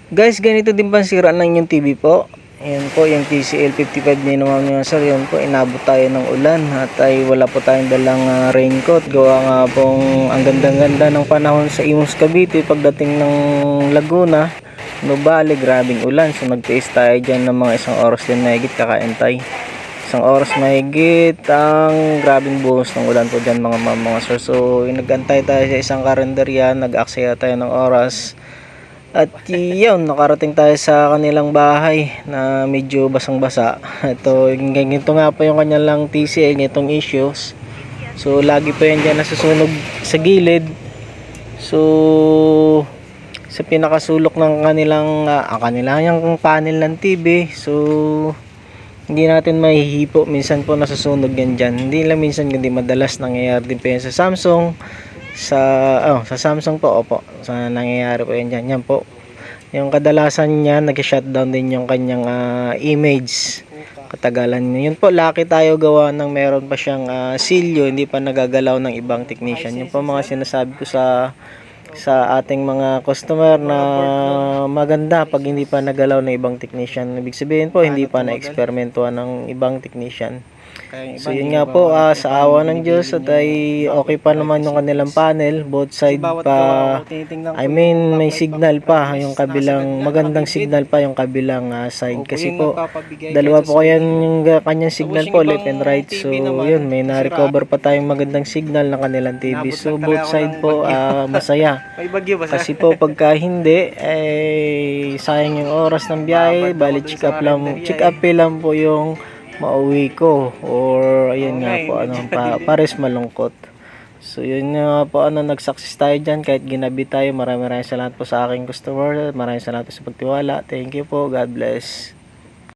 Guys, ganito din ba ang sira ng inyong TV po? Ayan po, yung TCL 55 ni naman nyo sir. Yun po, inabot tayo ng ulan at ay wala po tayong dalang raincoat. Gawa nga pong ang ganda-ganda ng panahon sa Imus Cavite pagdating ng Laguna. No bale, grabing ulan. So nagtiis tayo dyan ng mga isang oras din mahigit kakaintay. Isang oras mahigit ang grabing buhos ng ulan po dyan mga sir. So nagantay tayo sa isang karinderya, nag-aksaya tayo ng oras. At yun, nakarating tayo sa kanilang bahay na medyo basang-basa. Ito, ganito nga po yung kanilang TCL, itong issues. So, lagi po yan dyan nasusunog sa gilid. So, sa pinakasulok ng kanilang, yung panel ng TV. So, hindi natin mahihipo. Minsan po nasusunog yan dyan. Hindi lang minsan, hindi madalas nangyayari din po yan sa Samsung. Sa Samsung po, opo, sa nangyayari po yan dyan. Yan po, yung kadalasan niya nag-shutdown din yung kanyang image katagalan niya. Yun po, lucky tayo gawa ng meron pa siyang silyo, hindi pa nagagalaw ng ibang technician. Yun po mga sinasabi ko sa ating mga customer na maganda pag hindi pa nagalaw ng ibang technician. Ibig sabihin po, hindi pa na-eksperimentuhan ng ibang technician. So yun nga po, sa awa ng Diyos at ay okay pa naman yung kanilang panel, both side pa, I mean may signal pa yung kabilang, magandang signal pa yung kabilang side, kasi po dalawa po yan yung kanyang signal po, left and right. So yun, may na-recover pa tayong magandang signal ng kanilang TV. So both side po masaya, kasi po pagka hindi sayang yung oras ng biyahe, bali check up lang po yung mauwi ko, or ayun nga po, pares malungkot. So yun nga po, nag-success tayo dyan kahit ginabi tayo. Maraming salamat po sa aking customer, maraming salamat po sa pagtiwala. Thank you po, God bless.